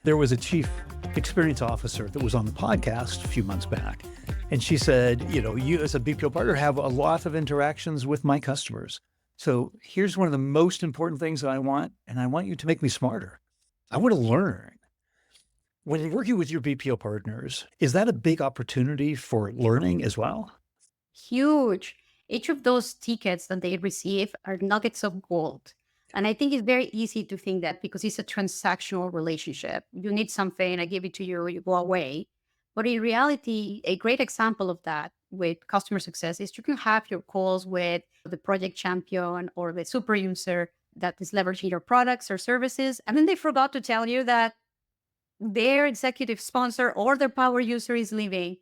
There was a chief experience officer that was on the podcast a few months back. And she said, you as a BPO partner have a lot of interactions with my customers. So here's one of the most important things that I want, and I want you to make me smarter. I want to learn. When you're working with your BPO partners, is that a big opportunity for learning as well? Huge. Each of those tickets that they receive are nuggets of gold. And I think it's very easy to think that because it's a transactional relationship, you need something, I give it to you, you go away. But in reality, a great example of that with customer success is you can have your calls with the project champion or the super user that is leveraging your products or services. And then they forgot to tell you that their executive sponsor or their power user is leaving,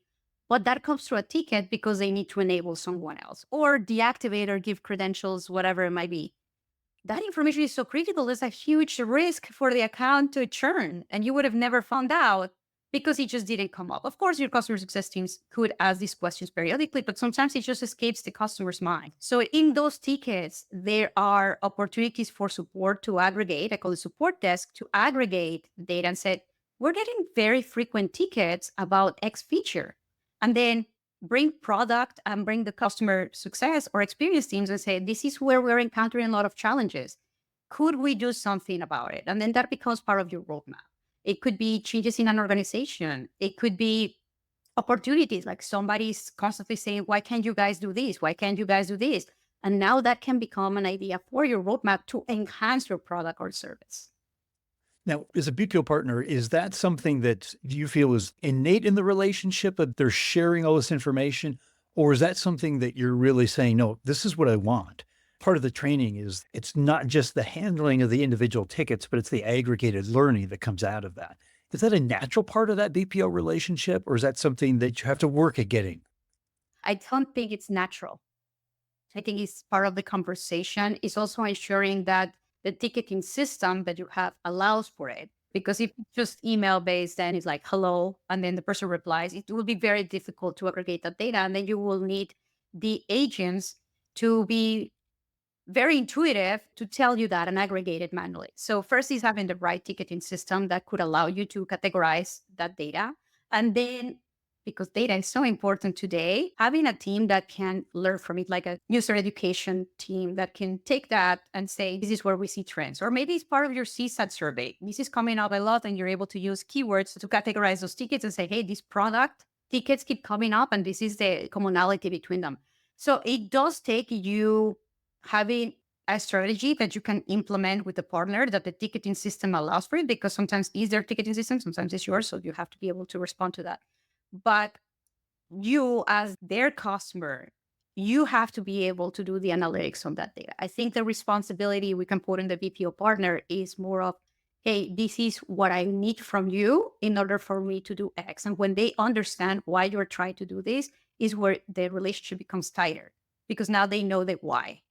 but that comes through a ticket because they need to enable someone else or deactivate or give credentials, whatever it might be. That information is so critical. There's a huge risk for the account to churn, and you would have never found out because it just didn't come up. Of course, your customer success teams could ask these questions periodically, but sometimes it just escapes the customer's mind. So in those tickets, there are opportunities for support to aggregate. I call it support desk to aggregate data and say, we're getting very frequent tickets about X feature. And then bring product and bring the customer success or experience teams and say, this is where we're encountering a lot of challenges. Could we do something about it? And then that becomes part of your roadmap. It could be changes in an organization. It could be opportunities, like somebody's constantly saying, why can't you guys do this? Why can't you guys do this? And now that can become an idea for your roadmap to enhance your product or service. Now, as a BPO partner, is that something that you feel is innate in the relationship, that they're sharing all this information? Or is that something that you're really saying, no, this is what I want? Part of the training is it's not just the handling of the individual tickets, but it's the aggregated learning that comes out of that. Is that a natural part of that BPO relationship, or is that something that you have to work at getting? I don't think it's natural. I think it's part of the conversation. It's also ensuring that the ticketing system that you have allows for it. Because if it's just email based, then it's like, hello, and then the person replies, it will be very difficult to aggregate that data. And then you will need the agents to be very intuitive to tell you that and aggregate it manually. So first is having the right ticketing system that could allow you to categorize that data. And then because data is so important today, having a team that can learn from it, like a user education team that can take that and say, this is where we see trends. Or maybe it's part of your CSAT survey. This is coming up a lot and you're able to use keywords to categorize those tickets and say, hey, this product tickets keep coming up and this is the commonality between them. So it does take you having a strategy that you can implement with a partner that the ticketing system allows for it, because sometimes it's their ticketing system, sometimes it's yours. So you have to be able to respond to that. But you, as their customer, you have to be able to do the analytics on that data. I think the responsibility we can put on the BPO partner is more of, hey, this is what I need from you in order for me to do X. And when they understand why you're trying to do this, is where the relationship becomes tighter because now they know the why.